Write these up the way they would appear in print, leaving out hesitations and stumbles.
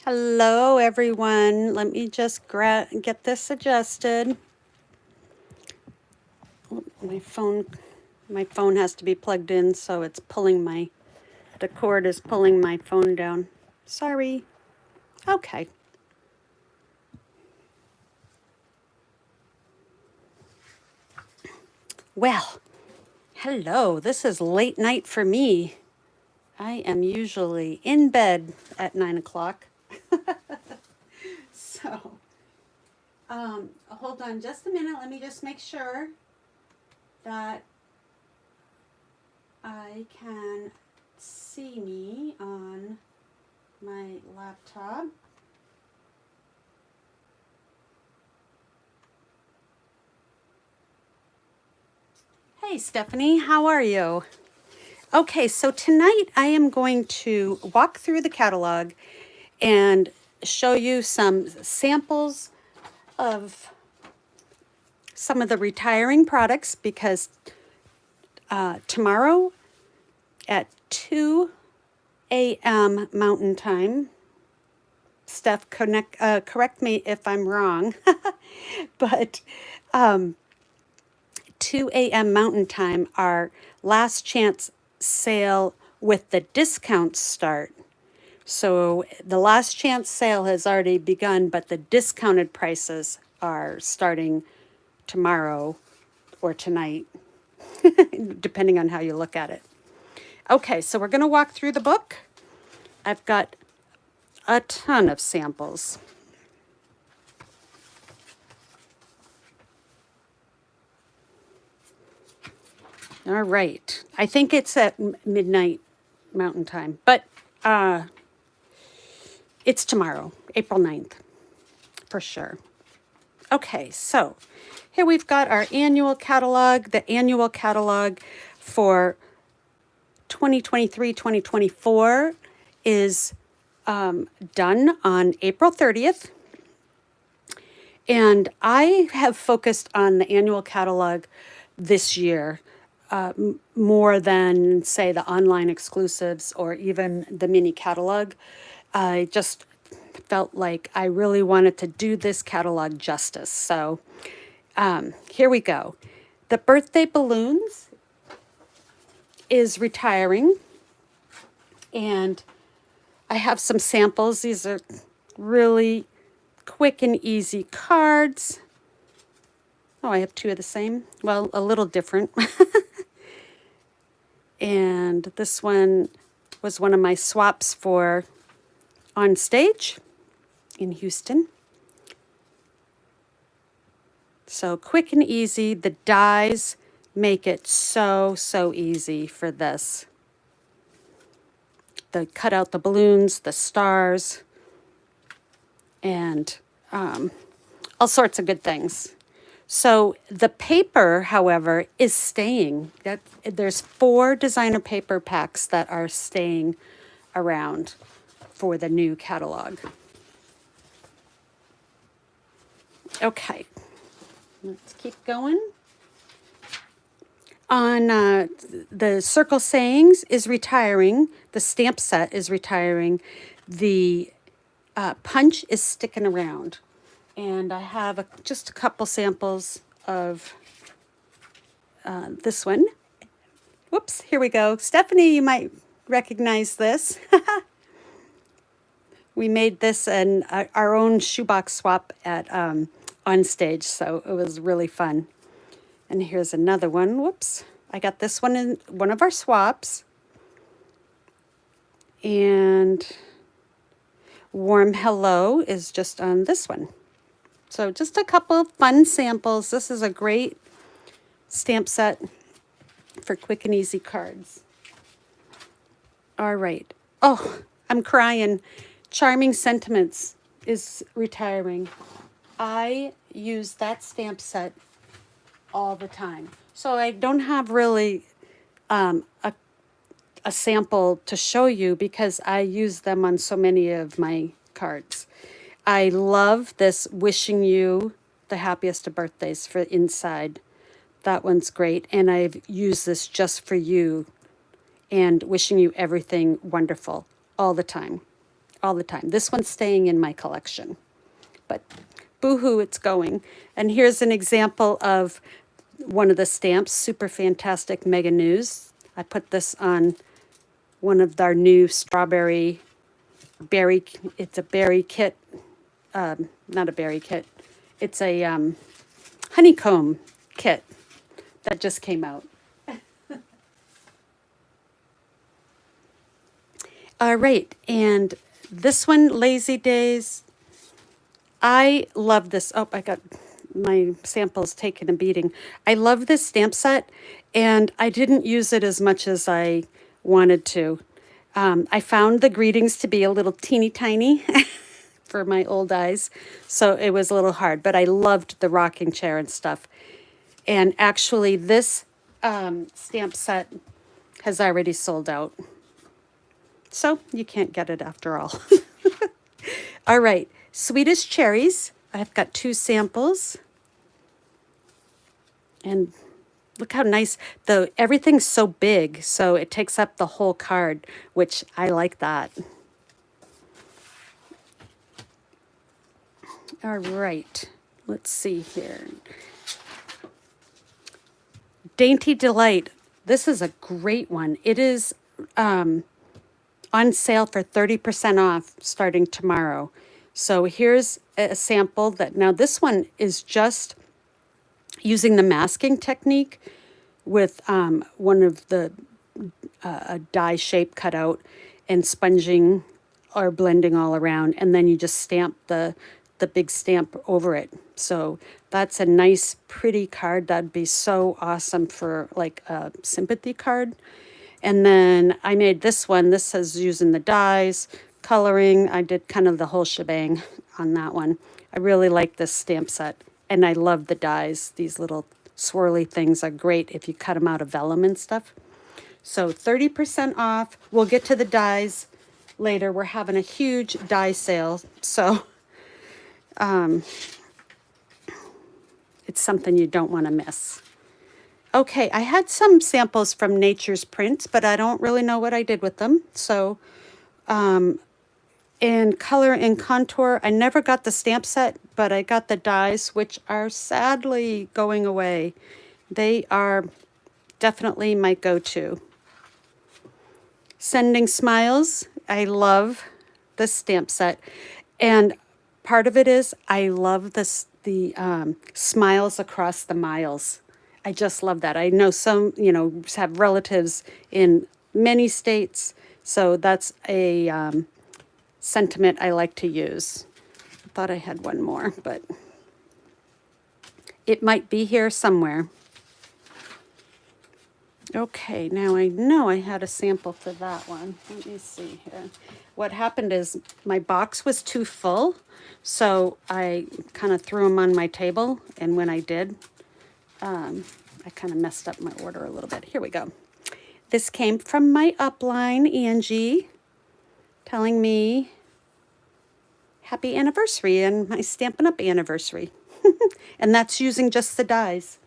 Hello, everyone. Let me just get this adjusted. Oh, my phone has to be plugged in, so it's the cord is pulling my phone down. Sorry. Okay. Well, hello. This is late night for me. I am usually in bed at 9 o'clock. So, hold on just a minute. Let me just make sure that I can see me on my laptop. Hey, Stephanie, how are you? Okay, so tonight I am going to walk through the catalog and show you some samples of some of the retiring products because tomorrow at 2 a.m. Mountain Time, Steph, correct me if I'm wrong, but 2 a.m. Mountain Time, our last chance sale with the discounts start. So the last chance sale has already begun, but the discounted prices are starting tomorrow or tonight, depending on how you look at it. Okay, so we're going to walk through the book. I've got a ton of samples. All right. I think it's at midnight Mountain Time, but it's tomorrow, April 9th, for sure. Okay, so here we've got our annual catalog. The annual catalog for 2023-2024 is done on April 30th. And I have focused on the annual catalog this year more than, say, the online exclusives or even the mini catalog. I just felt like I really wanted to do this catalog justice. So here we go. The birthday balloons is retiring. And I have some samples. These are really quick and easy cards. Oh, I have two of the same. Well, a little different. And this one was one of my swaps for On Stage in Houston. So quick and easy. The dies make it so easy for this. Cut out the balloons, the stars, and all sorts of good things. So the paper, however, is staying. There's 4 designer paper packs that are staying around for the new catalog. Okay, let's keep going. On the Circle Sayings is retiring. The stamp set is retiring. The punch is sticking around. And I have just a couple samples of this one. Whoops, here we go. Stephanie, you might recognize this. We made this in our own shoebox swap at On Stage, so it was really fun. And here's another one. Whoops, I got this one in one of our swaps. And Warm Hello is just on this one. So just a couple of fun samples. This is a great stamp set for quick and easy cards. All right. Oh, I'm crying. Charming Sentiments is retiring. I use that stamp set all the time. So I don't have really a sample to show you because I use them on so many of my cards. I love this Wishing You the Happiest of Birthdays for inside. That one's great. And I've used this Just for You and Wishing You Everything Wonderful all the time. all the time. This one's staying in my collection, but boo-hoo, it's going. And here's an example of one of the stamps, Super Fantastic Mega News. I put this on one of our new strawberry berry, it's a berry kit, not a berry kit, it's a honeycomb kit that just came out. All right, and this one, Lazy Days. I love this. Oh, I got my samples taking a beating. I love this stamp set, and I didn't use it as much as I wanted to. I found the greetings to be a little teeny tiny for my old eyes, so it was a little hard, but I loved the rocking chair and stuff. And actually, this stamp set has already sold out. So you can't get it after all. All right, Swedish cherries. I've got 2 samples. And look how nice, everything's so big, so it takes up the whole card, which I like that. All right, let's see here. Dainty Delight. This is a great one. It is on sale for 30% off starting tomorrow. So here's a sample that, now this one is just using the masking technique with one of the a die shape cut out and sponging or blending all around, and then you just stamp the big stamp over it. So that's a nice pretty card. That'd be so awesome for like a sympathy card. And then I made this one. This says using the dies, coloring. I did kind of the whole shebang on that one. I really like this stamp set, and I love the dies. These little swirly things are great if you cut them out of vellum and stuff. So 30% off. We'll get to the dies later. We're having a huge die sale, so it's something you don't want to miss. Okay, I had some samples from Nature's Prints, but I don't really know what I did with them. So, in color and contour, I never got the stamp set, but I got the dies, which are sadly going away. They are definitely my go-to. Sending Smiles, I love the stamp set. And part of it is I love the smiles across the miles. I just love that. I know some, have relatives in many states, so that's a sentiment I like to use. I thought I had one more, but it might be here somewhere. Okay, now I know I had a sample for that one. Let me see here. What happened is my box was too full, so I kind of threw them on my table, and when I did, I kind of messed up my order a little bit. Here we go. This came from my upline, Angie, telling me happy anniversary and my Stampin' Up! Anniversary. And that's using just the dies.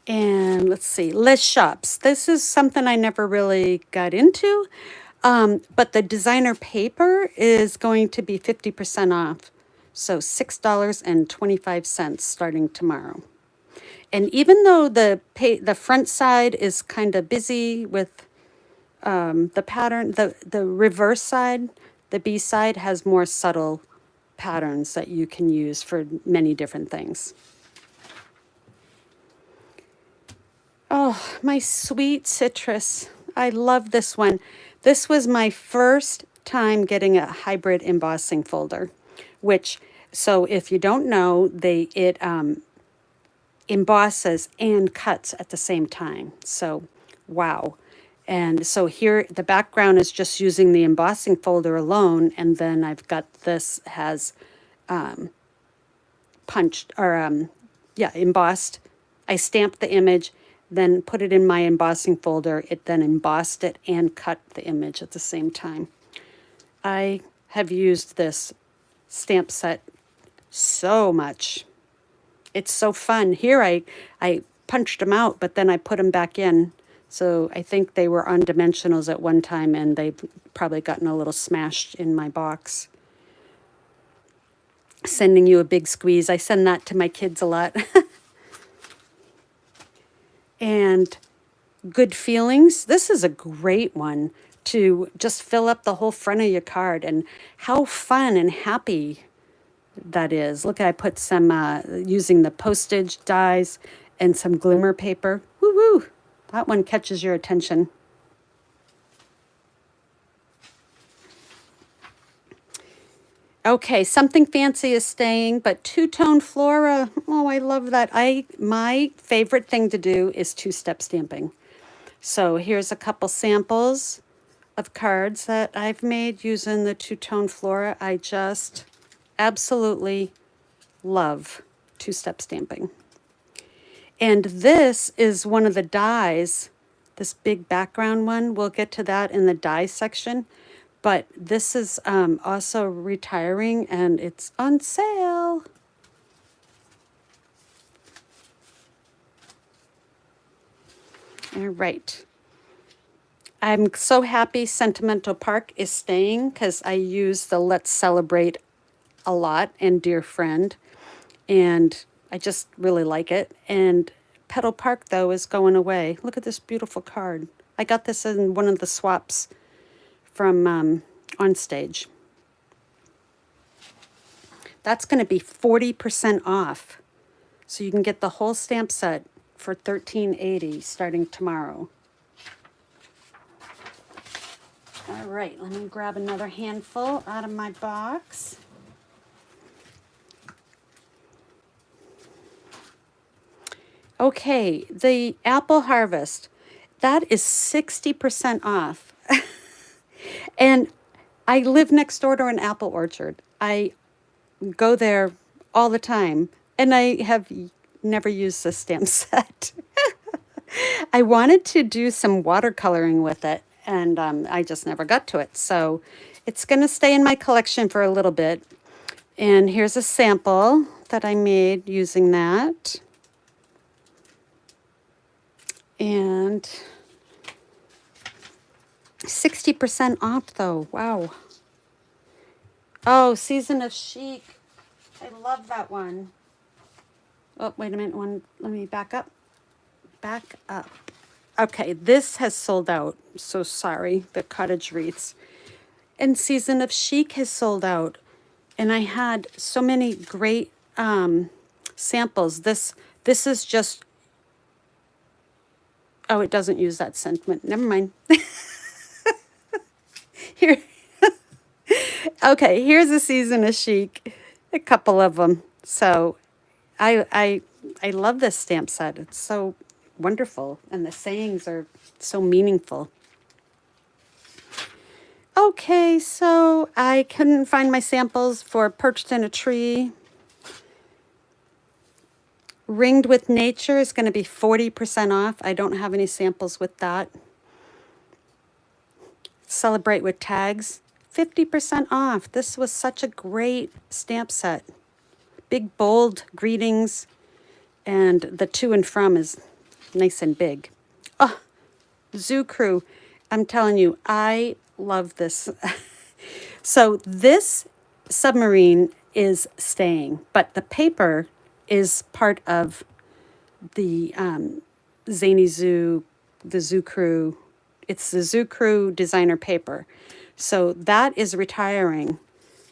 And let's see, Les Shops. This is something I never really got into. But the designer paper is going to be 50% off. So $6.25 starting tomorrow. And even though the front side is kind of busy with the pattern, the reverse side, the B side has more subtle patterns that you can use for many different things. Oh, my sweet citrus. I love this one. This was my first time getting a hybrid embossing folder, which, so if you don't know, it embosses and cuts at the same time. So, wow. And so here, the background is just using the embossing folder alone, and then I've got this has punched, or embossed. I stamped the image, then put it in my embossing folder. It then embossed it and cut the image at the same time. I have used this stamp set so much. It's so fun. Here I punched them out, but then I put them back in. So I think they were on dimensionals at one time, and they've probably gotten a little smashed in my box. Sending you a big squeeze. I send that to my kids a lot. And good feelings. This is a great one to just fill up the whole front of your card, and how fun and happy that is. Look, I put some, using the postage dies and some glimmer paper. Woo woo! That one catches your attention. Okay, something fancy is staying, but two-tone flora. Oh, I love that. My favorite thing to do is two-step stamping. So here's a couple samples of cards that I've made using the two-tone flora. I just absolutely love two-step stamping. And this is one of the dies, this big background one. We'll get to that in the die section. But this is also retiring, and it's on sale. All right. I'm so happy Sentimental Park is staying because I use the Let's Celebrate a lot and Dear Friend, and I just really like it. And Petal Park, though, is going away. Look at this beautiful card. I got this in one of the swaps from On Stage. That's going to be 40% off. So you can get the whole stamp set for $13.80 starting tomorrow. All right, let me grab another handful out of my box. Okay, the apple harvest, that is 60% off. And I live next door to an apple orchard. I go there all the time, and I have never used this stamp set. I wanted to do some watercoloring with it, and I just never got to it. So it's going to stay in my collection for a little bit. And here's a sample that I made using that. And 60% off, though. Wow. Oh, Season of Chic. I love that one. Oh, wait a minute. Let me back up. Back up. Okay, this has sold out. So sorry, the cottage wreaths. And Season of Chic has sold out. And I had so many great samples. This is just... Oh, it doesn't use that sentiment. Never mind. Here. Okay, here's a Season of Chic. A couple of them. So I love this stamp set. It's so wonderful, and the sayings are so meaningful. Okay, so I couldn't find my samples for Perched in a Tree. Ringed with Nature is going to be 40% off. I don't have any samples with that. Celebrate with Tags, 50% off. This was such a great stamp set. Big, bold greetings, and the to and from is nice and big. Oh, Zoo Crew. I'm telling you, I love this. So this submarine is staying, but the paper is part of the Zany Zoo, the Zoo Crew. It's the Zoo Crew designer paper. So that is retiring.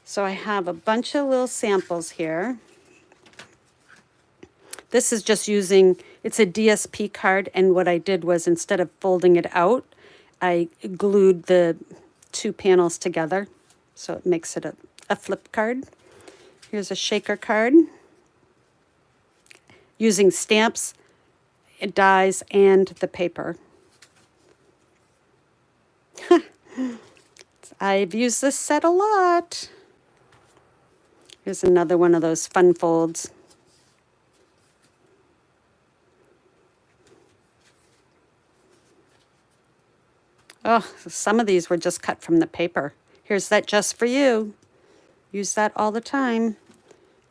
So I have a bunch of little samples here. This is just using, it's a DSP card, and what I did was instead of folding it out, I glued the two panels together, so it makes it a flip card. Here's a shaker card using stamps, dies, and the paper. I've used this set a lot. Here's another one of those fun folds. Oh, some of these were just cut from the paper. Here's that just for you. Use that all the time.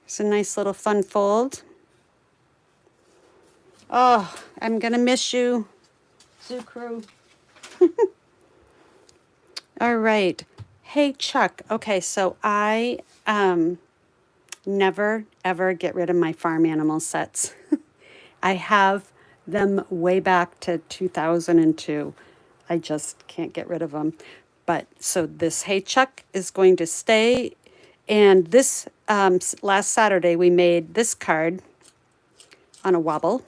It's a nice little fun fold. Oh, I'm going to miss you, Zoo Crew. All right. Hey, Chuck. Okay, so I never, ever get rid of my farm animal sets. I have them way back to 2002. I just can't get rid of them. But so this Hey Chuck is going to stay. And this last Saturday, we made this card on a wobble.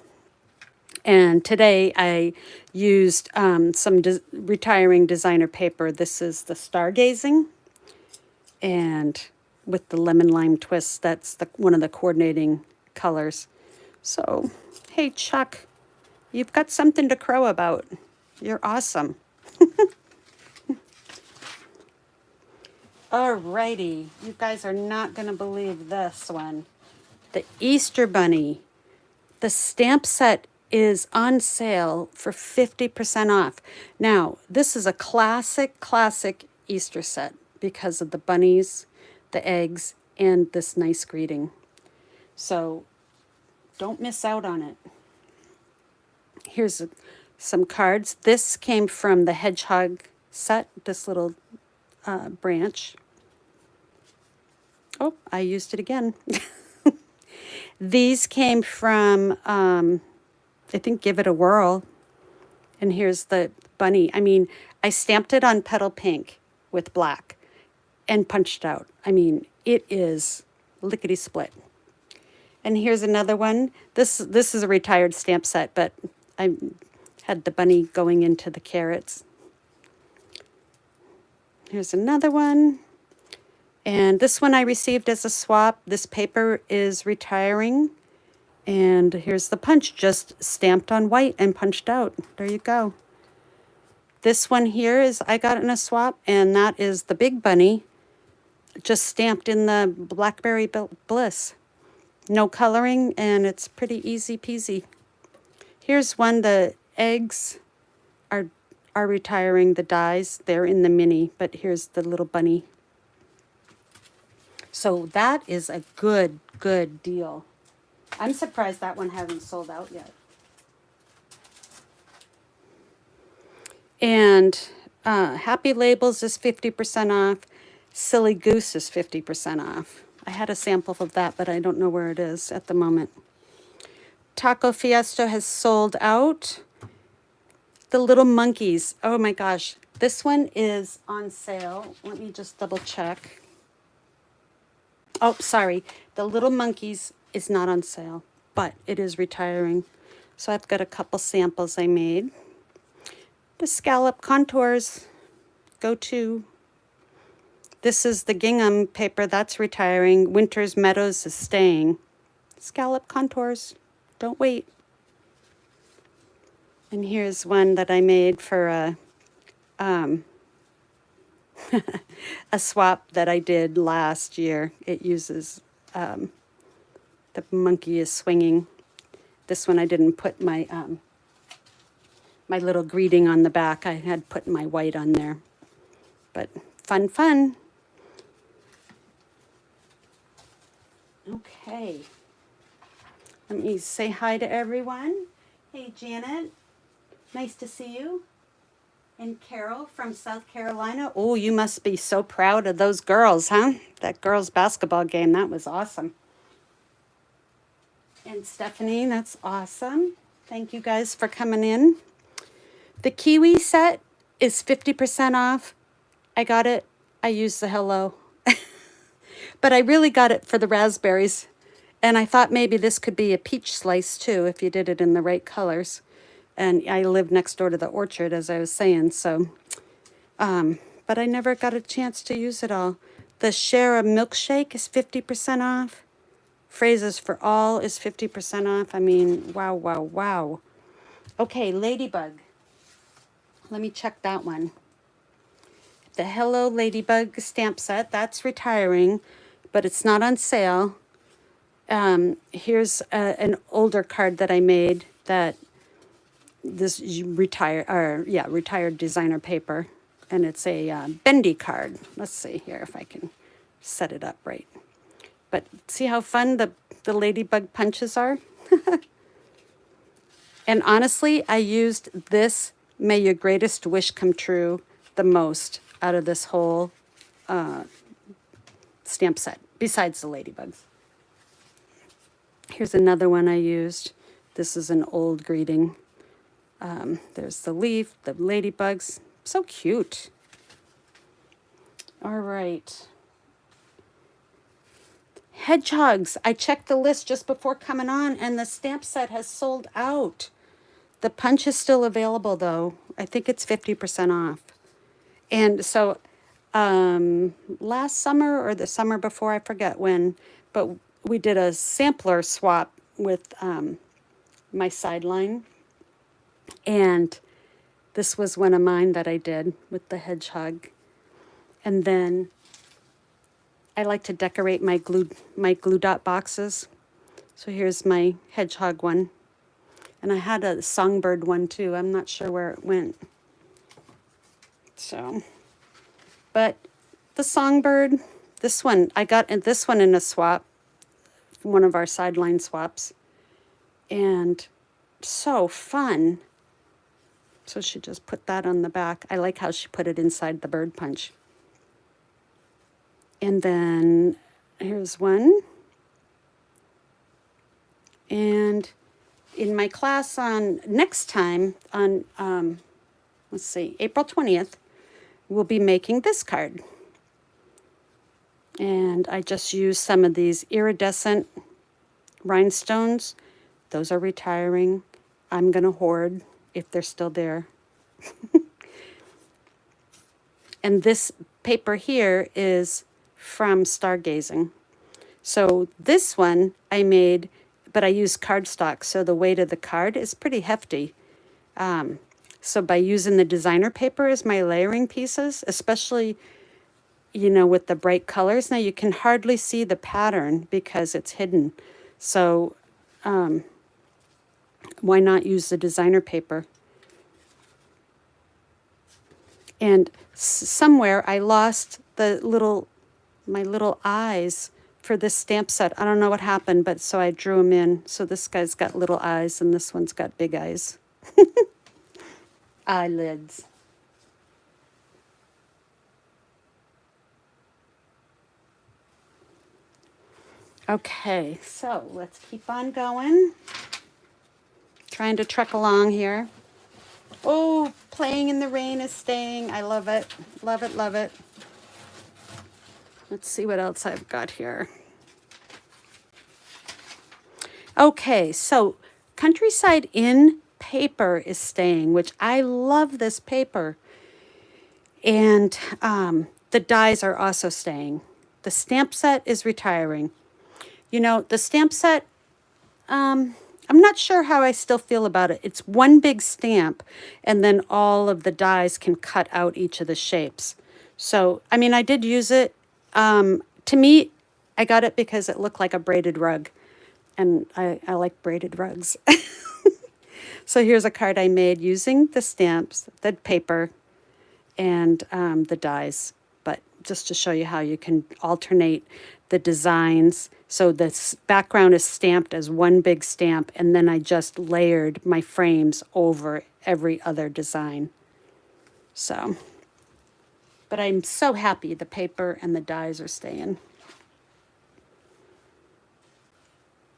And today I used some retiring designer paper. This is the Stargazing. And with the lemon lime twist, that's one of the coordinating colors. So, hey, Chuck, you've got something to crow about. You're awesome. Alrighty, you guys are not going to believe this one. The Easter Bunny. The stamp set is on sale for 50% off. Now, this is a classic Easter set because of the bunnies, the eggs, and this nice greeting. So don't miss out on it. Here's some cards. This came from the Hedgehog set, this little branch. Oh, I used it again. These came from, I think, Give It a Whirl. And here's the bunny. I mean, I stamped it on petal pink with black and punched out. I mean, it is lickety split. And here's another one. This is a retired stamp set, but I had the bunny going into the carrots. Here's another one. And this one I received as a swap. This paper is retiring. And here's the punch, just stamped on white and punched out. There you go. This one here is I got in a swap, and that is the big bunny, just stamped in the Blackberry Bliss. No coloring, and it's pretty easy peasy. Here's one, the eggs are retiring, the dies, they're in the mini, but here's the little bunny. So that is a good deal. I'm surprised that one hasn't sold out yet. And Happy Labels is 50% off. Silly Goose is 50% off. I had a sample of that, but I don't know where it is at the moment. Taco Fiesta has sold out. The Little Monkeys. Oh my gosh. This one is on sale. Let me just double check. Oh, sorry. The Little Monkeys is not on sale, but it is retiring. So I've got a couple samples I made. The Scallop Contours go to. This is the gingham paper that's retiring. Winter's Meadows is staying. Scallop Contours. Don't wait. And here's one that I made for a a swap that I did last year. It uses the monkey is swinging. This one I didn't put my my little greeting on the back. I had put my white on there. But fun. Okay. Let me say hi to everyone. Hey, Janet. Nice to see you. And Carol from South Carolina. Oh, you must be so proud of those girls, huh? That girls' basketball game, that was awesome. And Stephanie, that's awesome. Thank you guys for coming in. The Kiwi set is 50% off. I got it. I used the hello. But I really got it for the raspberries. And I thought maybe this could be a peach slice too, if you did it in the right colors. And I live next door to the orchard, as I was saying, so. But I never got a chance to use it all. The Share a Milkshake is 50% off. Phrases for All is 50% off. I mean, wow. Okay, Ladybug. Let me check that one. The Hello Ladybug stamp set, that's retiring, but it's not on sale. Here's an older card that I made that this retired designer paper, and it's a bendy card. Let's see here if I can set it up right. But see how fun the ladybug punches are? And honestly, I used this May Your Greatest Wish Come True the most out of this whole stamp set, besides the ladybugs. Here's another one I used. This is an old greeting. There's the leaf, the ladybugs. So cute. All right. Hedgehogs. I checked the list just before coming on, and the stamp set has sold out. The punch is still available, though. I think it's 50% off. And so last summer or the summer before, I forget when, but we did a sampler swap with my sideline. And this was one of mine that I did with the hedgehog. And then I like to decorate my glue dot boxes. So here's my hedgehog one. And I had a songbird one too. I'm not sure where it went. So, but the songbird, this one, I got this one in a swap, one of our sideline swaps. And so fun. So she just put that on the back. I like how she put it inside the bird punch. And then here's one. And in my class on next time, on, let's see, April 20th, we'll be making this card. And I just used some of these iridescent rhinestones. Those are retiring. I'm going to hoard if they're still there. And this paper here is from Stargazing. So this one I made, but I used cardstock, so the weight of the card is pretty hefty. So by using the designer paper as my layering pieces, especially, you know, with the bright colors, now you can hardly see the pattern because it's hidden. So why not use the designer paper? And somewhere I lost my little eyes for this stamp set. I don't know what happened, but so I drew them in. So this guy's got little eyes and this one's got big eyes. Eyelids. Okay, so let's keep on going. Trying to trek along here. Oh, playing in the rain is staying. I love it. Love it, love it. Let's see what else I've got here. Okay, so Countryside in paper is staying, which I love this paper. And the dies are also staying. The stamp set is retiring. You know, the stamp set, I'm not sure how I still feel about it. It's one big stamp, and then all of the dies can cut out each of the shapes. So, I mean, I did use it. To me, I got it because it looked like a braided rug, and I like braided rugs. So here's a card I made using the stamps, the paper, and the dies, but just to show you how you can alternate the designs. So this background is stamped as one big stamp, and then I just layered my frames over every other design. So, but I'm so happy the paper and the dies are staying.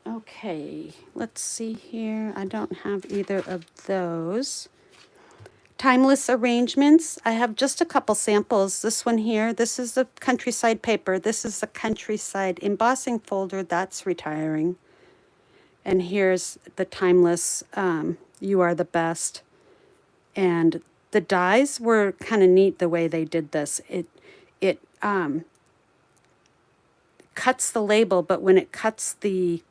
Okay, let's see here. I don't have either of those. Timeless arrangements. I have just a couple samples. This one here, this is the Countryside paper. This is the Countryside embossing folder. That's retiring. And here's the Timeless You Are the Best. And the dies were kind of neat the way they did this. It cuts the label, but when it cuts the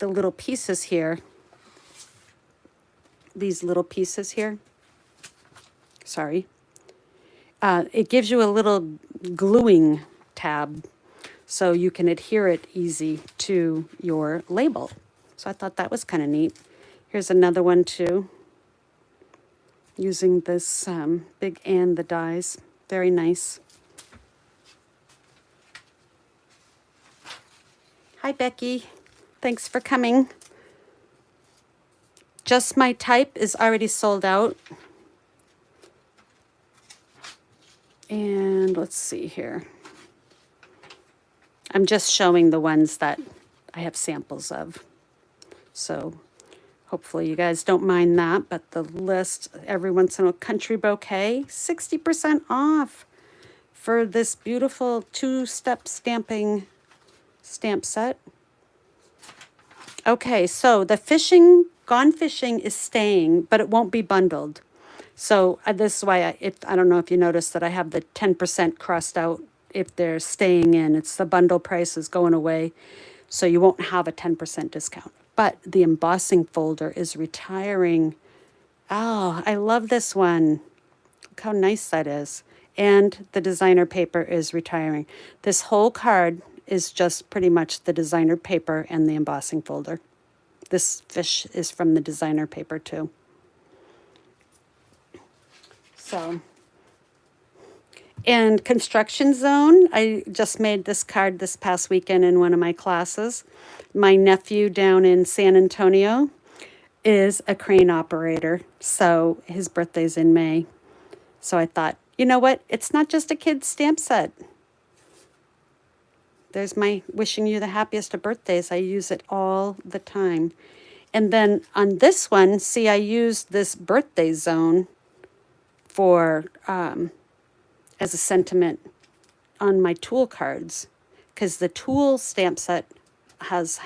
little pieces here, these little pieces here, sorry, it gives you a little gluing tab so you can adhere it easy to your label. So I thought that was kind of neat. Here's another one too, using this big and the dies. Very nice. Hi, Becky. Thanks for coming. Just My Type is already sold out. And let's see here. I'm just showing the ones that I have samples of. So hopefully you guys don't mind that, but the list, every once in a country bouquet, 60% off for this beautiful two-step stamping stamp set. Okay, so the fishing, Gone Fishing is staying, but it won't be bundled. So this is why I don't know if you noticed that I have the 10% crossed out if they're staying in. It's the bundle price is going away, so you won't have a 10% discount. But the embossing folder is retiring. Oh, I love this one. Look how nice that is. And the designer paper is retiring. This whole card is just pretty much the designer paper and the embossing folder. This fish is from the designer paper too. So, and Construction Zone, I just made this card this past weekend in one of my classes. My nephew down in San Antonio is a crane operator, so his birthday's in May. So I thought, you know what? It's not just a kid's stamp set. There's my wishing you the happiest of birthdays. I use it all the time. And then on this one, see, I used this birthday zone for as a sentiment on my tool cards, because the tool stamp set has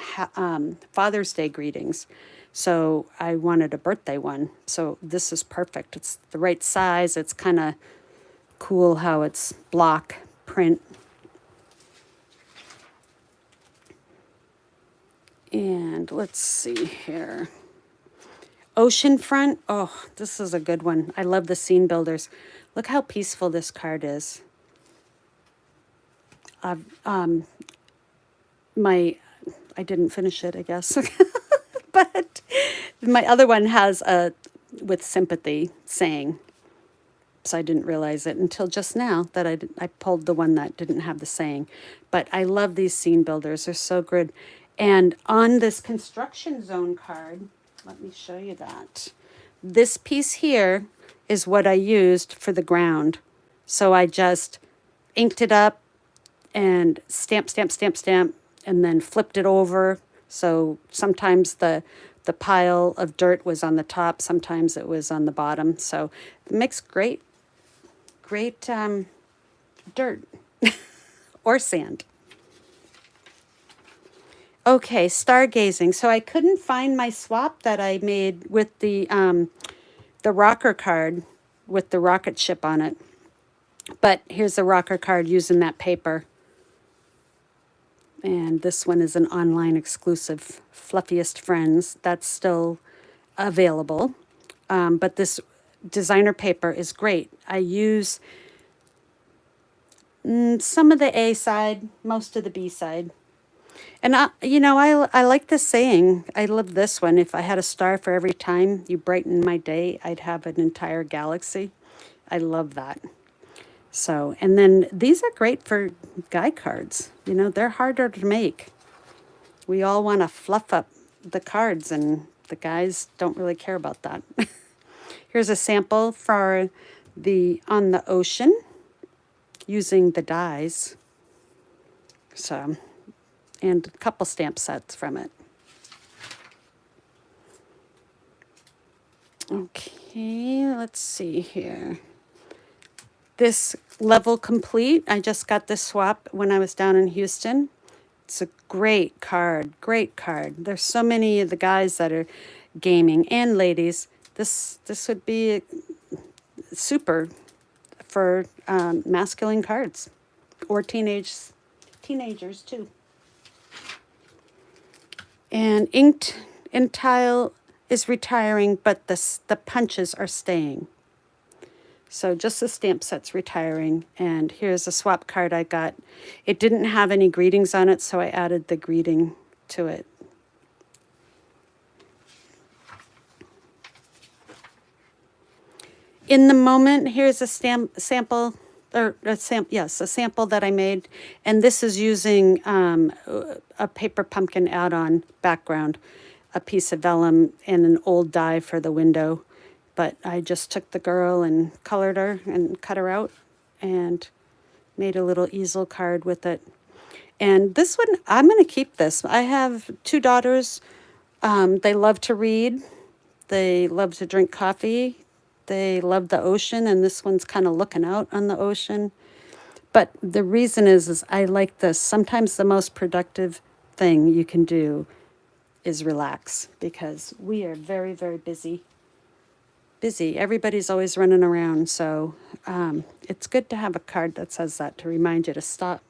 Father's Day greetings. So I wanted a birthday one. So this is perfect. It's the right size. It's kind of cool how it's block print. And let's see here. Oceanfront. Oh, this is a good one. I love the scene builders. Look how peaceful this card is. I didn't finish it, I guess. But my other one has a with sympathy saying. So I didn't realize it until just now that I pulled the one that didn't have the saying. But I love these scene builders. They're so good. And on this Construction Zone card, let me show you that. This piece here is what I used for the ground. So I just inked it up and stamp, and then flipped it over. So sometimes the pile of dirt was on the top, sometimes it was on the bottom. So it makes great dirt or sand. Okay, stargazing. So I couldn't find my swap that I made with the rocker card with the rocket ship on it. But here's a rocker card using that paper. And this one is an online exclusive, Fluffiest Friends. That's still available. But this designer paper is great. I use some of the A side, most of the B side. And, I like the saying. I love this one. If I had a star for every time you brighten my day, I'd have an entire galaxy. I love that. So, and then these are great for guy cards. They're harder to make. We all want to fluff up the cards, and the guys don't really care about that. Here's a sample for On the Ocean using the dies. So, and a couple stamp sets from it. Okay, let's see here. This Level Complete, I just got this swap when I was down in Houston. It's a great card, great card. There's so many of the guys that are gaming and ladies. This would be super for masculine cards or teenagers too. And Inked in Tile is retiring, but the punches are staying. So just the stamp set's retiring. And here's a swap card I got. It didn't have any greetings on it, so I added the greeting to it. In the Moment, here's a sample that I made. And this is using a paper pumpkin add-on background. a piece of vellum and an old die for the window. But I just took the girl and colored her and cut her out and made a little easel card with it. And this one, I'm going to keep this. I have two daughters. They love to read. They love to drink coffee. They love the ocean, and this one's kind of looking out on the ocean. But the reason is I like this. Sometimes the most productive thing you can do is relax, because we are very, very busy. Everybody's always running around, so it's good to have a card that says that to remind you to stop.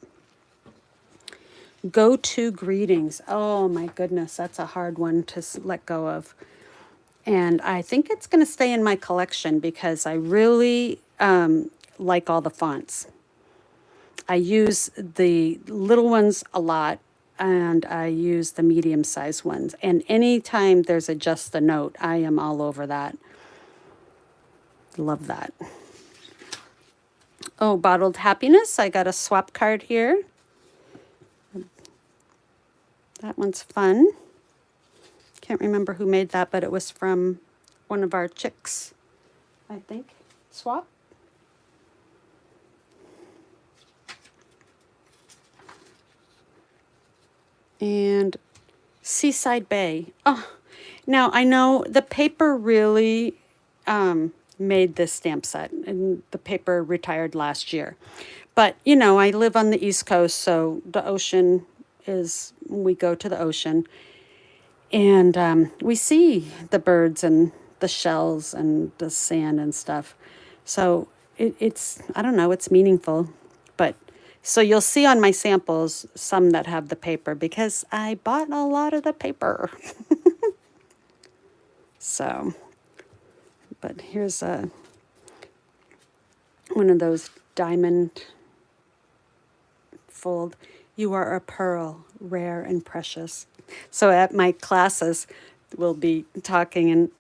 Go-to greetings. Oh my goodness, that's a hard one to let go of. And I think it's going to stay in my collection because I really like all the fonts. I use the little ones a lot, and I use the medium-sized ones. And anytime there's a just the note, I am all over that. Love that. Oh, Bottled Happiness. I got a swap card here. That one's fun. Can't remember who made that, but it was from one of our chicks, I think. Swap. And Seaside Bay. Oh, now I know the paper really made this stamp set, and the paper retired last year. But, you know, I live on the East Coast, so the ocean is, we go to the ocean. And we see the birds and the shells and the sand and stuff. So it's, I don't know, it's meaningful. But so you'll see on my samples some that have the paper because I bought a lot of the paper. So, but here's one of those diamond fold. You are a pearl, rare and precious. So at my classes, we'll be talking, and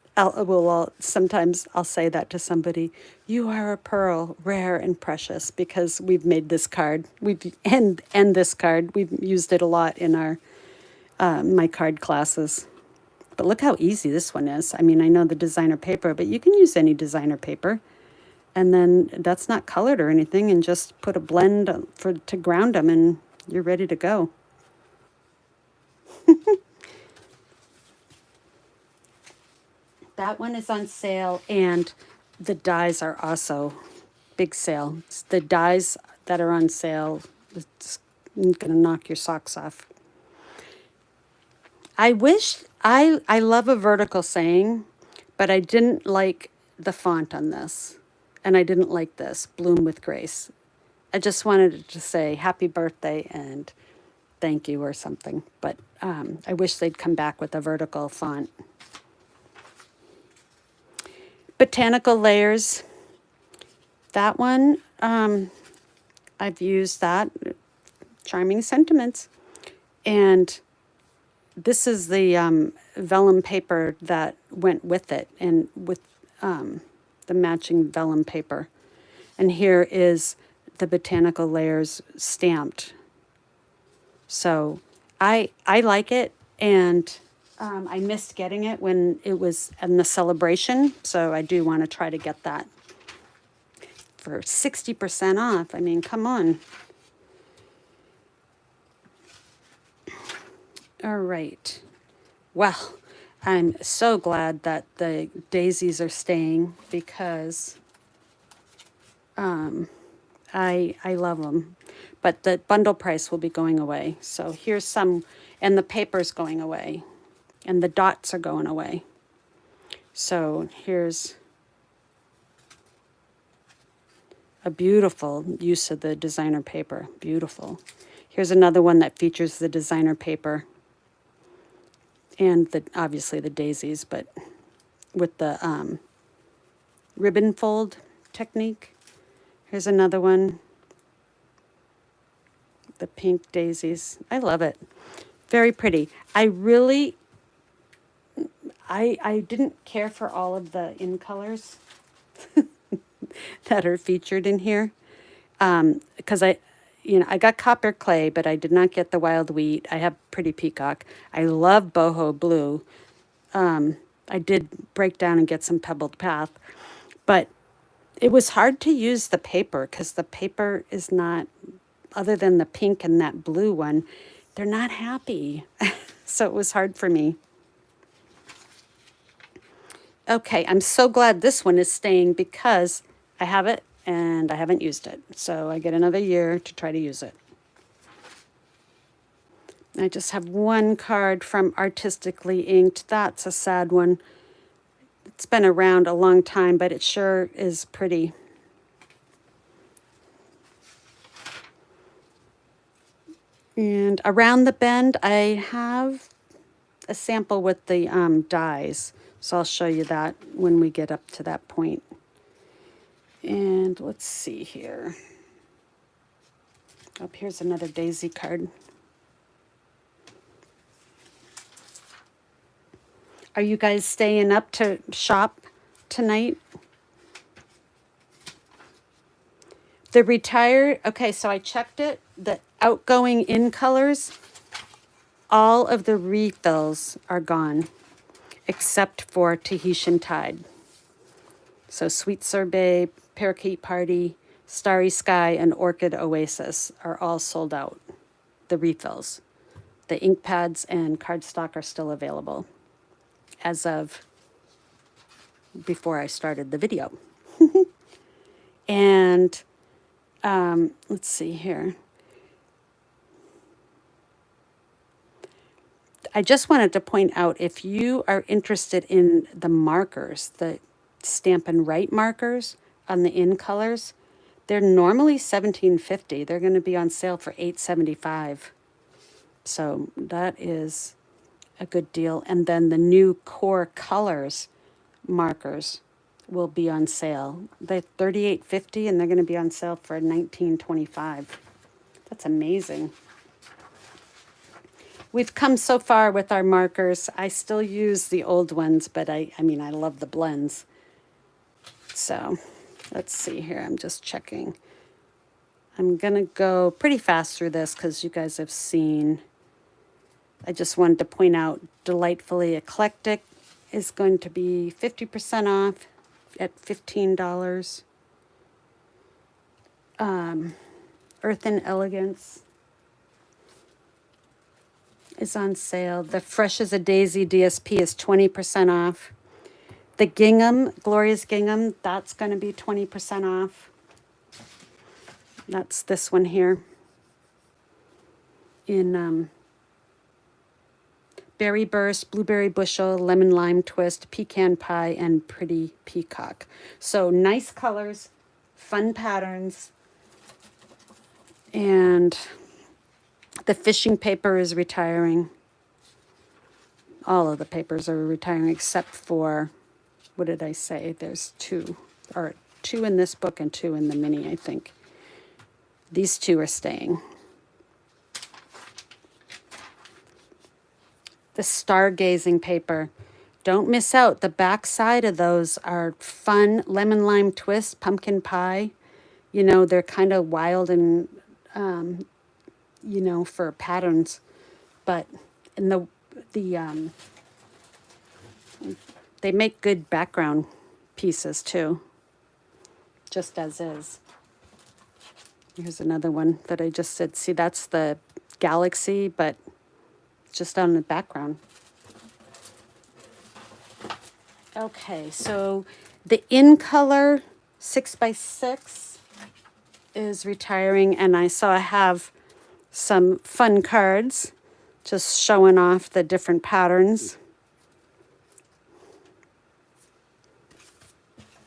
sometimes I'll say that to somebody. You are a pearl, rare and precious, because we've made this card. And this card, we've used it a lot in our my card classes. But look how easy this one is. I mean, I know the designer paper, but you can use any designer paper. And then that's not colored or anything, and just put a blend to ground them, and you're ready to go. That one is on sale, and the dies are also big sale. The dies that are on sale, it's going to knock your socks off. I love a vertical saying, but I didn't like the font on this, and I didn't like this, Bloom with Grace. I just wanted it to say happy birthday and thank you or something, but I wish they'd come back with a vertical font. Botanical Layers. That one, I've used that. Charming Sentiments. And this is the vellum paper that went with it, and with the matching vellum paper. And here is the Botanical Layers stamped. So I like it, and I missed getting it when it was in the celebration, so I do want to try to get that for 60% off. I mean, come on. All right. Well, I'm so glad that the daisies are staying, because I love them. But the bundle price will be going away. So here's some, and the paper's going away, and the dots are going away. So here's a beautiful use of the designer paper. Beautiful. Here's another one that features the designer paper, and obviously the daisies, but with the ribbon fold technique. Here's another one. The pink daisies. I love it. Very pretty. I didn't care for all of the in colors that are featured in here, because I got Copper Clay, but I did not get the Wild Wheat. I have Pretty Peacock. I love Boho Blue, I did break down and get some pebbled path, but it was hard to use the paper because the paper is not, other than the pink and that blue one, they're not happy. So it was hard for me. Okay, I'm so glad this one is staying because I have it and I haven't used it. So I get another year to try to use it. I just have one card from Artistically Inked. That's a sad one. It's been around a long time, but it sure is pretty. And around the bend, I have a sample with the dies. So I'll show you that when we get up to that point. And let's see here. Oh, here's another daisy card. Are you guys staying up to shop tonight? The retired, okay, so I checked it. The outgoing in colors, all of the refills are gone except for Tahitian Tide. So Sweet Sorbet, Parakeet Party, Starry Sky, and Orchid Oasis are all sold out, the refills. The ink pads and cardstock are still available as of before I started the video. And let's see here. I just wanted to point out, if you are interested in the markers, the Stampin' Write markers on the in colors, they're normally $17.50. They're going to be on sale for $8.75. So that is a good deal. And then the new core colors markers will be on sale. They're $38.50 and they're going to be on sale for $19.25. That's amazing. We've come so far with our markers. I still use the old ones, but I mean, I love the blends. So let's see here. I'm just checking. I'm going to go pretty fast through this because you guys have seen. I just wanted to point out Delightfully Eclectic is going to be 50% off at $15. Earth and Elegance is on sale. The Fresh as a Daisy DSP is 20% off. The Gingham, Gloria's Gingham, that's going to be 20% off. That's this one here. In Berry Burst, Blueberry Bushel, Lemon Lime Twist, Pecan Pie, and Pretty Peacock. So nice colors, fun patterns. And the fishing paper is retiring. All of the papers are retiring except for, what did I say? There's two in this book and 2 in the mini, I think. These 2 are staying. The Stargazing paper. Don't miss out. The back side of those are fun. Lemon Lime Twist, Pumpkin Pie. You know, they're kind of wild and, you know, for patterns. But in they make good background pieces too, just as is. Here's another one that I just said. See, that's the galaxy, but just on the background. Okay, so the in color 6x6 is retiring, and I have some fun cards just showing off the different patterns.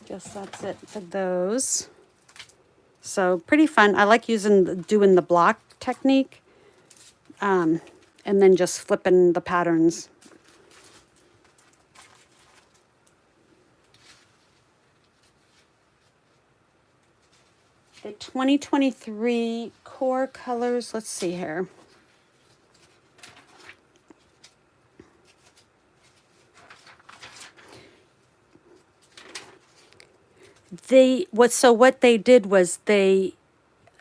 Guess that's it for those. So pretty fun. I like doing the block technique, and then just flipping the patterns. The 2023 core colors, let's see here. What they did was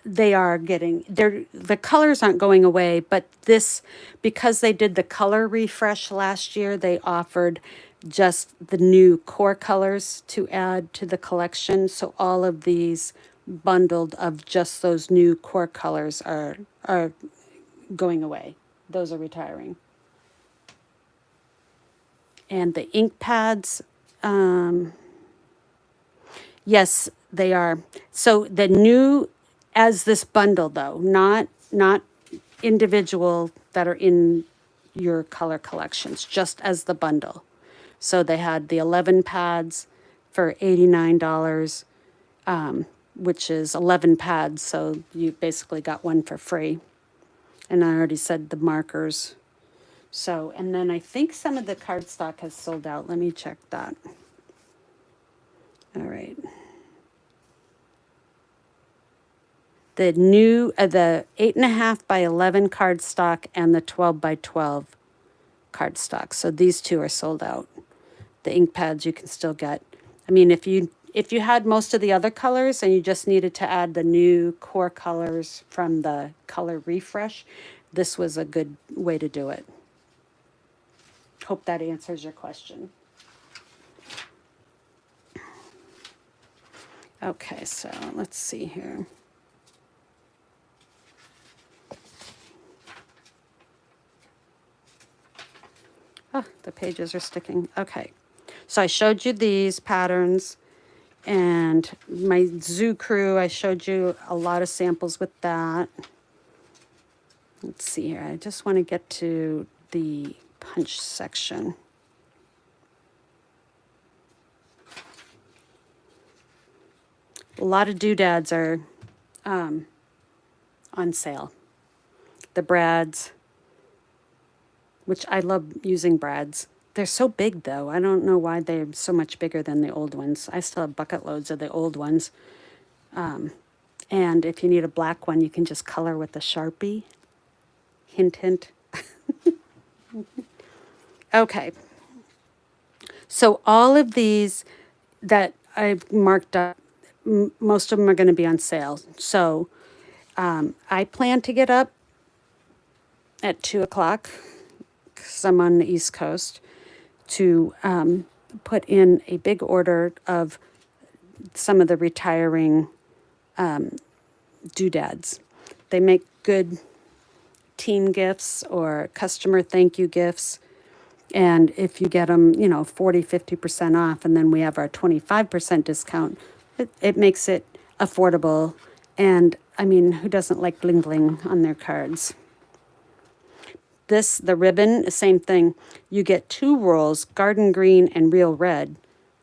they are getting, the colors aren't going away, but this, because they did the color refresh last year, they offered just the new core colors to add to the collection. So all of these bundled of just those new core colors are going away. Those are retiring. And the ink pads, yes, they are. So the new, as this bundle though, not individual that are in your color collections, just as the bundle. So they had the 11 pads for $89, which is 11 pads, so you basically got one for free. And I already said the markers. So, and then I think some of the cardstock has sold out. Let me check that. All right. The new, the 8.5 by 11 cardstock and the 12 by 12 cardstock. So these two are sold out. The ink pads you can still get. I mean, if you had most of the other colors and you just needed to add the new core colors from the color refresh, this was a good way to do it. Hope that answers your question. Okay, so let's see here. Oh, the pages are sticking. Okay. So I showed you these patterns and my zoo crew, I showed you a lot of samples with that. Let's see here. I just want to get to the punch section. A lot of doodads are on sale. The brads, which I love using brads. They're so big though. I don't know why they're so much bigger than the old ones. I still have bucket loads of the old ones. And if you need a black one, you can just color with a Sharpie. Hint, hint. Okay. So all of these that I've marked up, most of them are going to be on sale. So I plan to get up at 2 o'clock, because I'm on the East Coast, to put in a big order of some of the retiring doodads. They make good team gifts or customer thank you gifts. And if you get them, 40, 50% off, and then we have our 25% discount, it makes it affordable. And I mean, who doesn't like bling bling on their cards? The ribbon, same thing. You get 2 rolls, garden green and real red.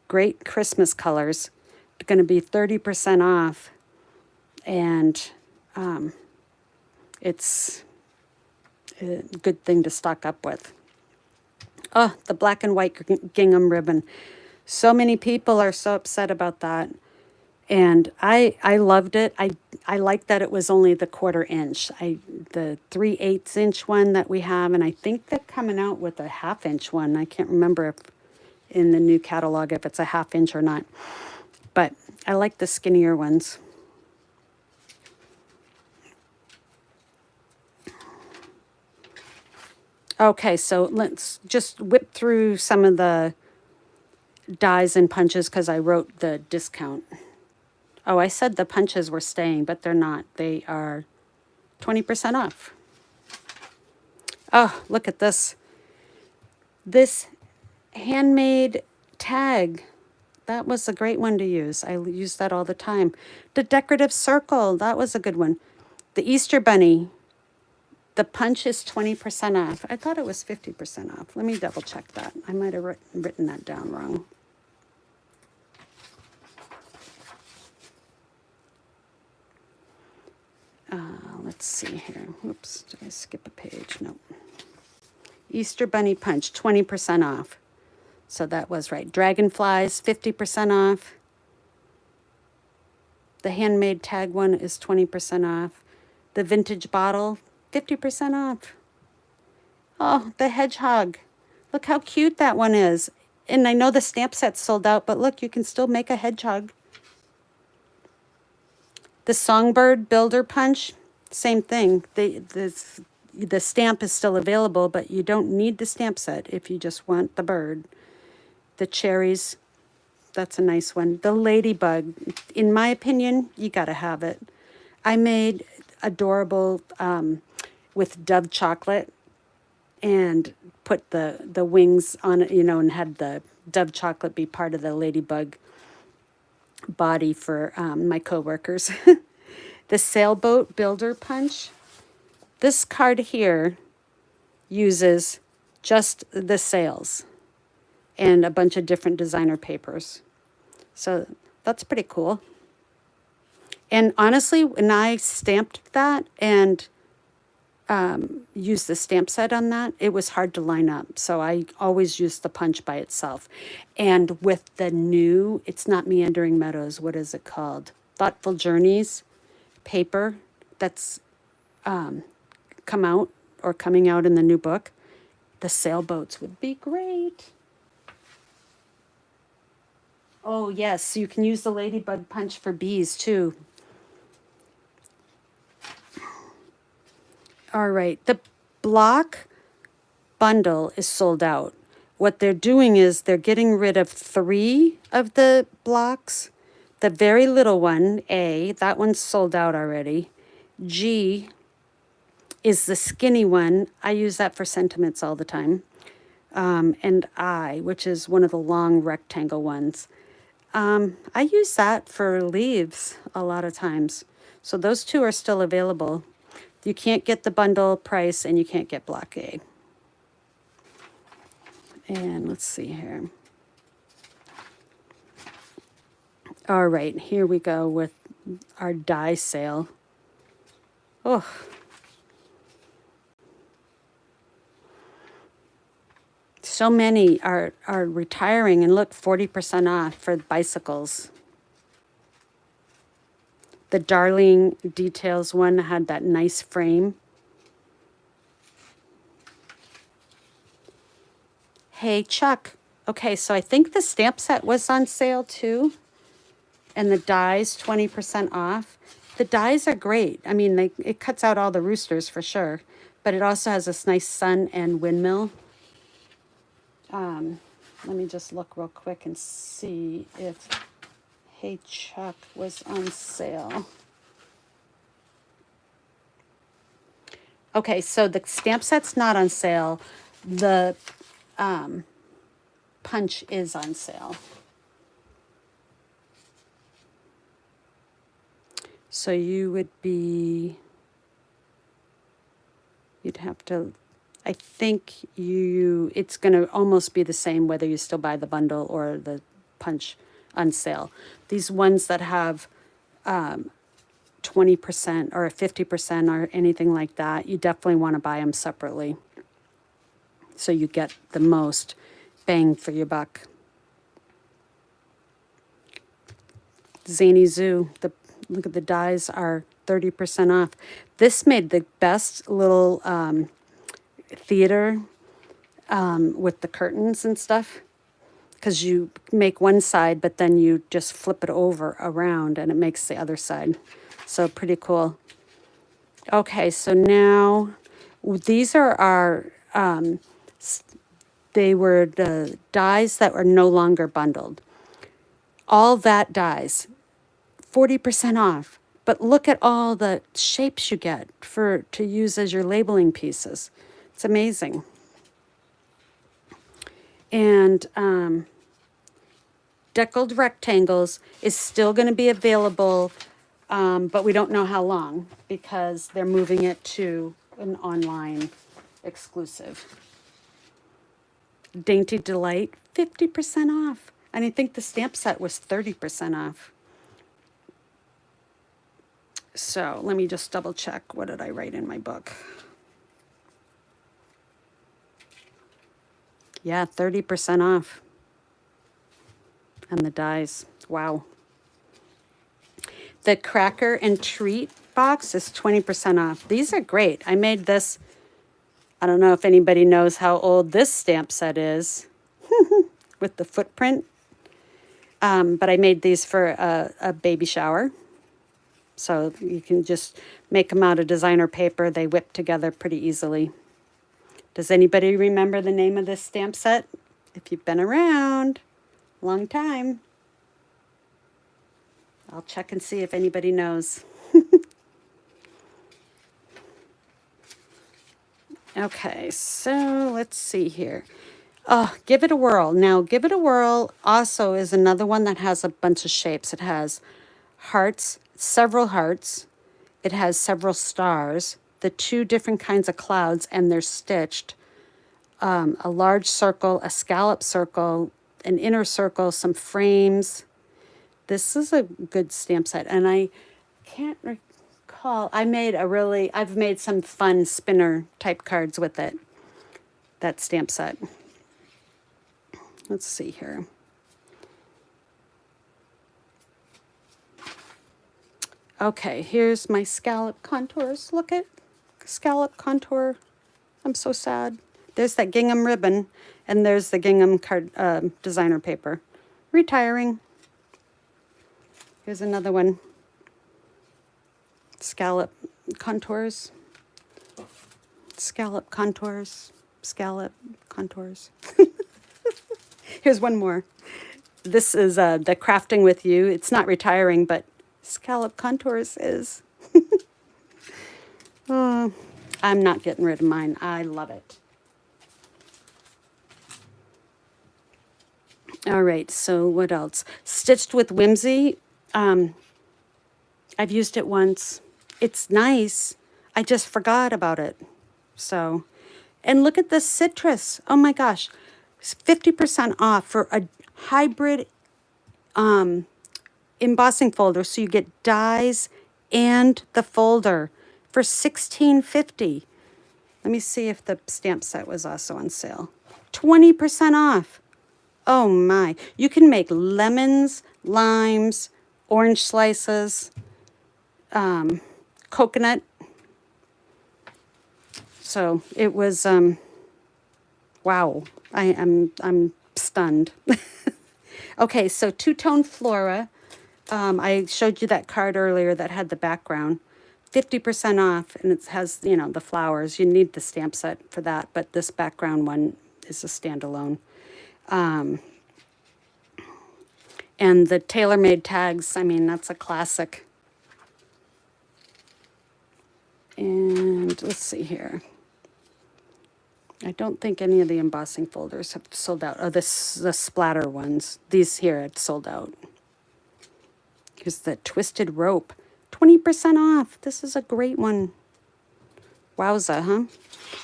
Great Christmas colors. It's going to be 30% off. And it's a good thing to stock up with. Oh, the black and white gingham ribbon. So many people are so upset about that. And I loved it. I liked that it was only the 1/4 inch. The 3/8 inch one that we have, and I think they're coming out with a 1/2 inch one. I can't remember if in the new catalog if it's a 1/2 inch or not. But I like the skinnier ones. Okay, so let's just whip through some of the dies and punches because I wrote the discount. Oh, I said the punches were staying, but they're not. They are 20% off. Oh, look at this. This handmade tag. That was a great one to use. I use that all the time. The decorative circle. That was a good one. The Easter bunny. The punch is 20% off. I thought it was 50% off. Let me double check that. I might have written that down wrong. Let's see here. Whoops, did I skip a page? No. Easter bunny punch, 20% off. So that was right. Dragonflies, 50% off. The handmade tag one is 20% off. The vintage bottle, 50% off. Oh, the hedgehog. Look how cute that one is. And I know the stamp set's sold out, but look, you can still make a hedgehog. The Songbird Builder Punch, same thing. The stamp is still available, but you don't need the stamp set if you just want the bird. The cherries, that's a nice one. The ladybug, in my opinion, you gotta have it. I made adorable with Dove chocolate and put the wings on it, you know, and had the Dove chocolate be part of the ladybug body for my coworkers. The Sailboat Builder Punch. This card here uses just the sails and a bunch of different designer papers. So that's pretty cool. And honestly, when I stamped that and used the stamp set on that, it was hard to line up. So I always used the punch by itself. And with the new, it's not Meandering Meadows, what is it called? Thoughtful Journeys paper that's come out or coming out in the new book, the sailboats would be great. Oh, yes, you can use the ladybug punch for bees too. All right, the block bundle is sold out. What they're doing is they're getting rid of 3 of the blocks. The very little one, A, that one's sold out already. G is the skinny one. I use that for sentiments all the time. And I, which is one of the long rectangle ones. I use that for leaves a lot of times. So those 2 are still available. You can't get the bundle price and you can't get block A. And let's see here. All right, here we go with our die sale. Oh. So many are retiring, and look, 40% off for bicycles. The Darling Details one had that nice frame. Hey, Chuck. Okay, so I think the stamp set was on sale too. And the dies 20% off. The dies are great. I mean, it cuts out all the roosters for sure. But it also has this nice sun and windmill. Let me just look real quick and see if Hey Chuck was on sale. Okay, so the stamp set's not on sale. The punch is on sale. So you'd have to, I think it's going to almost be the same whether you still buy the bundle or the punch on sale. These ones that have 20% or 50% or anything like that, you definitely want to buy them separately so you get the most bang for your buck. Zany Zoo, look at the dies are 30% off. This made the best little theater with the curtains and stuff, because you make one side, but then you just flip it over around and it makes the other side. So pretty cool. Okay, so now these are our, they were the dies that were no longer bundled. All that dies, 40% off. But look at all the shapes you get to use as your labeling pieces. It's amazing. And Deckled Rectangles is still going to be available, but we don't know how long because they're moving it to an online exclusive. Dainty Delight, 50% off. And I think the stamp set was 30% off. So let me just double check. What did I write in my book? Yeah, 30% off. And the dies. Wow. The Cracker and Treat box is 20% off. These are great. I made this. I don't know if anybody knows how old this stamp set is with the footprint. But I made these for a baby shower. So you can just make them out of designer paper. They whip together pretty easily. Does anybody remember the name of this stamp set? If you've been around a long time. I'll check and see if anybody knows. Okay, so let's see here. Oh, Give It a Whirl. Now, Give It a Whirl also is another one that has a bunch of shapes. It has hearts, several hearts. It has several stars, the two different kinds of clouds, and they're stitched. A large circle, a scallop circle, an inner circle, some frames. This is a good stamp set, and I can't recall. I've made some fun spinner type cards with it, that stamp set. Let's see here. Okay, here's my scallop contours. Look at scallop contour. I'm so sad. There's that gingham ribbon, and there's the gingham card designer paper. Retiring. Here's another one. Scallop contours. Scallop contours. Scallop contours. Here's one more. This is the Crafting With You. It's not retiring, but scallop contours is. Oh, I'm not getting rid of mine. I love it. All right, so what else? Stitched with Whimsy. I've used it once. It's nice. I just forgot about it. So, and look at this citrus. Oh my gosh. 50% off for a hybrid embossing folder. So you get dies and the folder for $16.50. Let me see if the stamp set was also on sale. 20% off. Oh my. You can make lemons, limes, orange slices, coconut. So it was, wow. I'm stunned. Okay, so two-tone Flora. I showed you that card earlier that had the background. 50% off, and it has, you know, the flowers. You need the stamp set for that, but this background one is a standalone. And the tailor-made tags, I mean, that's a classic. And let's see here. I don't think any of the embossing folders have sold out. Oh, the splatter ones. These here had sold out. Here's the Twisted Rope. 20% off. This is a great one. Wowza, huh?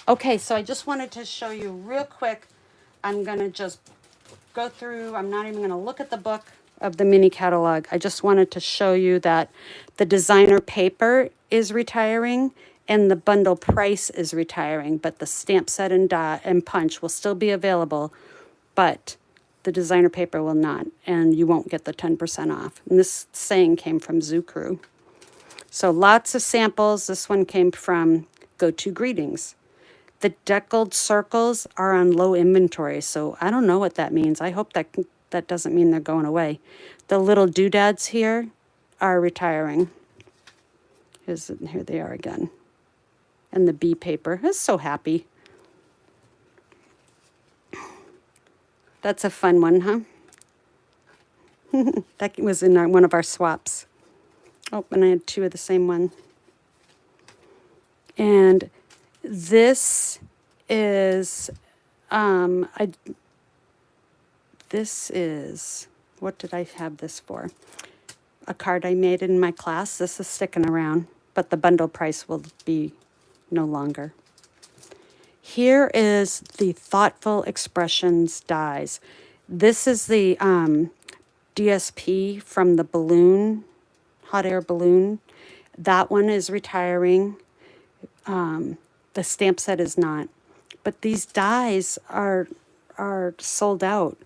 Okay, so I just wanted to show you real quick. I'm going to just go through. I'm not even going to look at the book of the mini catalog. I just wanted to show you that the designer paper is retiring and the bundle price is retiring, but the stamp set and punch will still be available, but the designer paper will not, and you won't get the 10% off. And this saying came from Zoo Crew. So lots of samples. This one came from Go To Greetings. The deckled circles are on low inventory, so I don't know what that means. I hope that doesn't mean they're going away. The little doodads here are retiring. Here they are again. And the bee paper. I'm so happy. That's a fun one, huh? That was in one of our swaps. Oh, and I had two of the same one. And this is, what did I have this for? A card I made in my class. This is sticking around, but the bundle price will be no longer. Here is the Thoughtful Expressions dies. This is the DSP from the balloon, hot air balloon. That one is retiring. The stamp set is not. But these dies are sold out.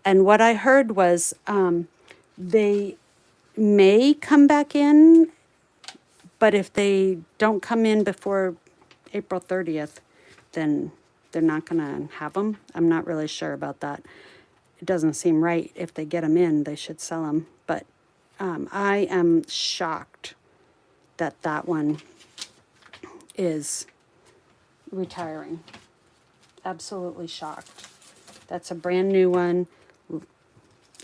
And what I heard was they may come back in, but if they don't come in before April 30th, then they're not going to have them. I'm not really sure about that. It doesn't seem right. If they get them in, they should sell them. But I am shocked that that one is retiring. Absolutely shocked. That's a brand new one.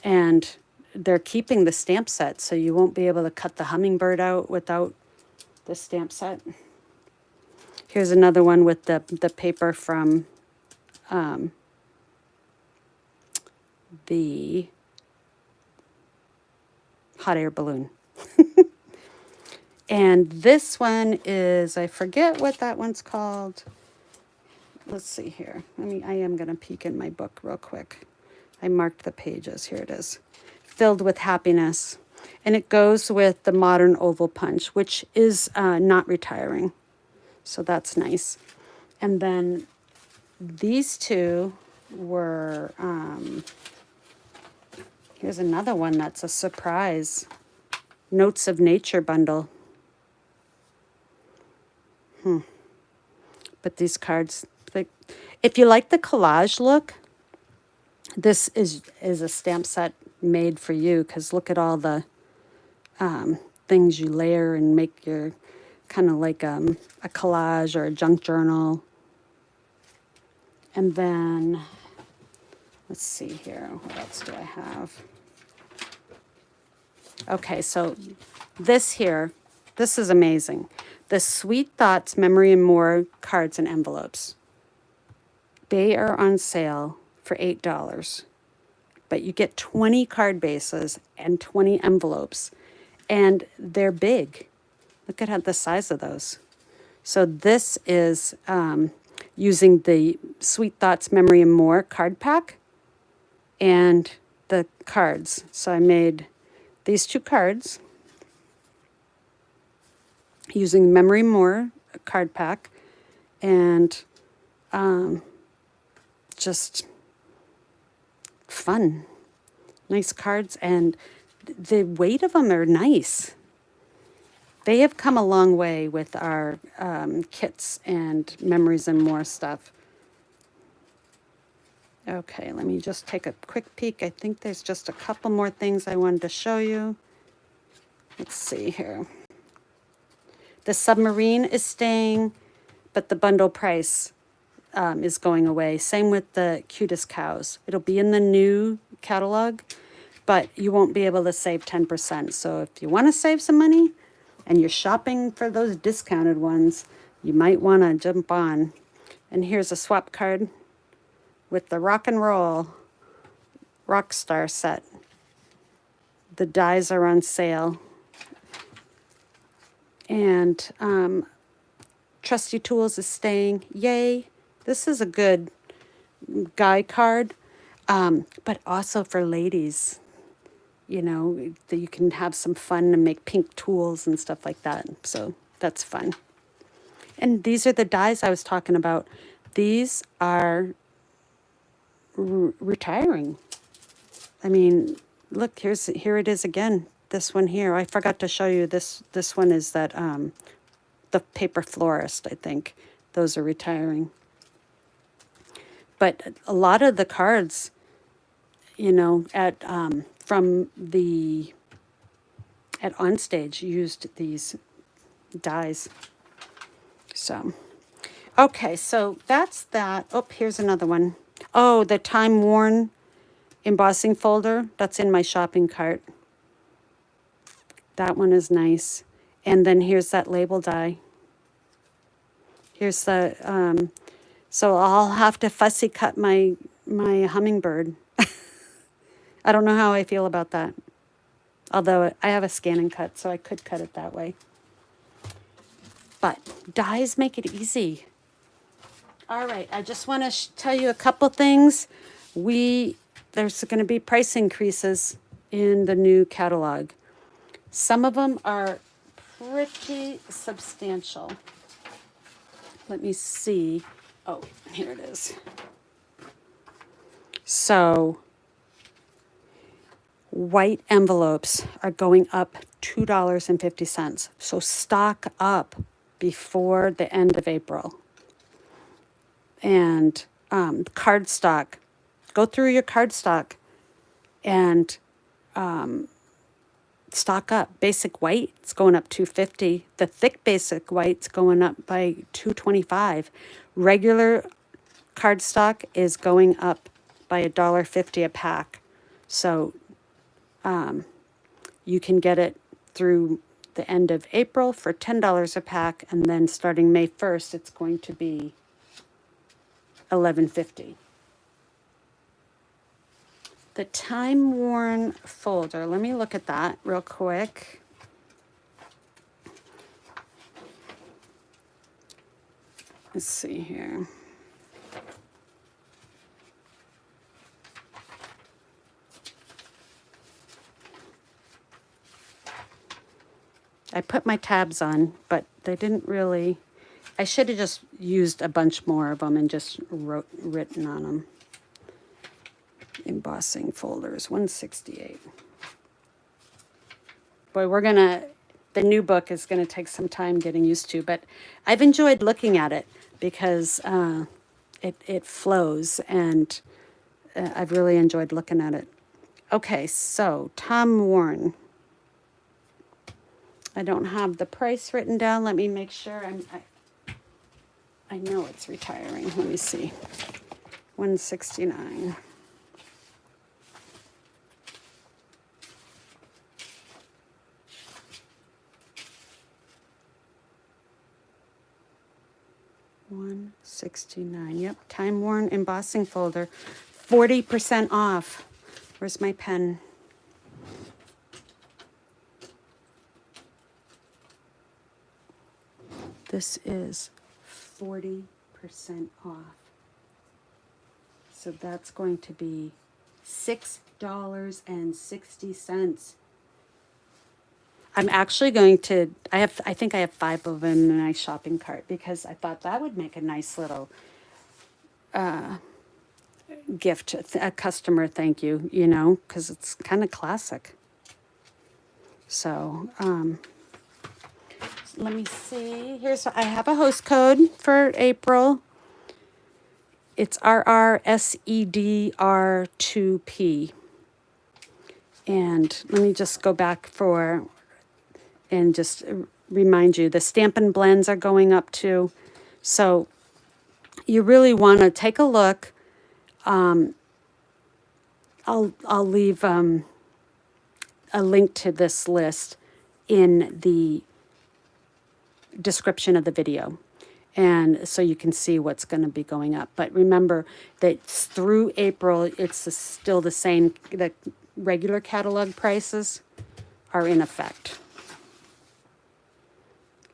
And they're keeping the stamp set, so you won't be able to cut the hummingbird out without the stamp set. Here's another one with the paper from the hot air balloon. And this one is, I forget what that one's called. Let's see here. I am going to peek in my book real quick. I marked the pages. Here it is. Filled with Happiness. And it goes with the modern oval punch, which is not retiring. So that's nice. And then these two were, here's another one that's a surprise. Notes of Nature bundle. But these cards, if you like the collage look, this is a stamp set made for you, because look at all the things you layer and make your kind of like a collage or a junk journal. And then, let's see here, what else do I have? Okay, so this here, this is amazing. The Sweet Thoughts Memory and More cards and envelopes. They are on sale for $8, but you get 20 card bases and 20 envelopes, and they're big. Look at how the size of those. So this is using the Sweet Thoughts Memory and More card pack and the cards. So I made these two cards using Memory More card pack, and just fun. Nice cards, and the weight of them are nice. They have come a long way with our kits and Memories and More stuff. Okay, let me just take a quick peek. I think there's just a couple more things I wanted to show you. Let's see here. The submarine is staying, but the bundle price is going away. Same with the Cutest Cows. It'll be in the new catalog, but you won't be able to save 10%. So if you want to save some money and you're shopping for those discounted ones, you might want to jump on. And here's a swap card with the Rock and Roll Rockstar set. The dies are on sale. And Trusty Tools is staying. Yay. This is a good guy card, but also for ladies. You know, that you can have some fun and make pink tools and stuff like that. So that's fun. And these are the dies I was talking about. These are retiring. I mean, look, here it is again. This one here. I forgot to show you this. This one is that the Paper Florist, I think. Those are retiring. But a lot of the cards, you know, at Onstage used these dies. So, okay, so that's that. Oh, here's another one. Oh, the Time Worn embossing folder. That's in my shopping cart. That one is nice. And then here's that label die. Here's the, so I'll have to fussy cut my hummingbird. I don't know how I feel about that. Although I have a scan and cut, so I could cut it that way. But dies make it easy. All right, I just want to tell you a couple things. There's going to be price increases in the new catalog. Some of them are pretty substantial. Let me see. Oh, here it is. So, white envelopes are going up $2.50. So stock up before the end of April. And card stock. Go through your card stock and stock up. Basic white, it's going up 250. The thick basic white's going up by 225. Regular cardstock is going up by $1.50 a pack. So you can get it through the end of April for $10 a pack, and then starting May 1st, it's going to be $11.50. The time-worn folder, let me look at that real quick. Let's see here. I put my tabs on, but they didn't really, I should have just used a bunch more of them and just written on them. Embossing folders, 168. Boy, the new book is gonna take some time getting used to, but I've enjoyed looking at it because it flows, and I've really enjoyed looking at it. Okay, so Tom Warren. I don't have the price written down. Let me make sure. I know it's retiring. Let me see. 169. $169. Yep, time worn embossing folder. 40% off. Where's my pen? This is 40% off. So that's going to be $6.60. I'm actually going to, I think I have 5 of them in my shopping cart because I thought that would make a nice little gift, a customer thank you, you know, because it's kind of classic. So, let me see. I have a host code for April. It's RRSEDR2P. And let me just go back and just remind you, the Stampin' Blends are going up too. So you really want to take a look. I'll leave a link to this list in the description of the video, and so you can see what's going to be going up. But remember that through April, it's still the same. The regular catalog prices are in effect.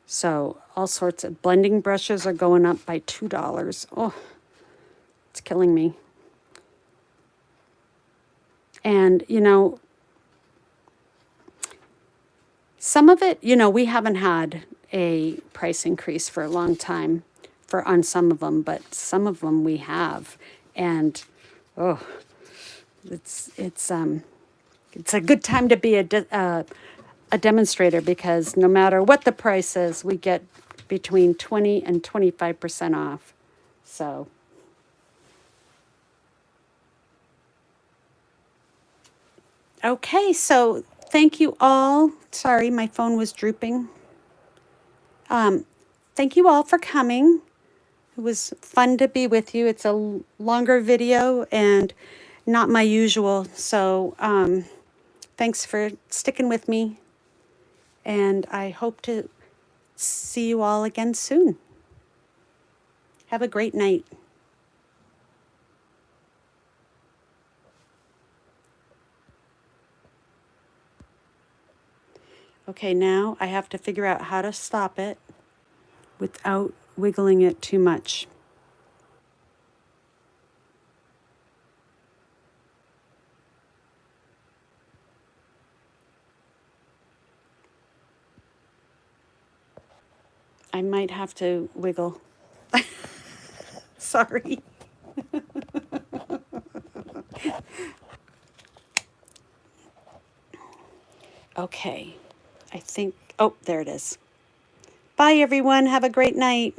So all sorts of blending brushes are going up by $2. Oh, it's killing me. And, you know, some of it, you know, we haven't had a price increase for a long time on some of them, but some of them we have. And, oh, it's a good time to be a demonstrator, because no matter what the price is, we get between 20 and 25% off. So, okay, so thank you all. Sorry, my phone was drooping. Thank you all for coming. It was fun to be with you. It's a longer video and not my usual. So thanks for sticking with me. And I hope to see you all again soon. Have a great night. Okay, now I have to figure out how to stop it without wiggling it too much. I might have to wiggle. Sorry. Okay, I think, oh, there it is. Bye, everyone. Have a great night.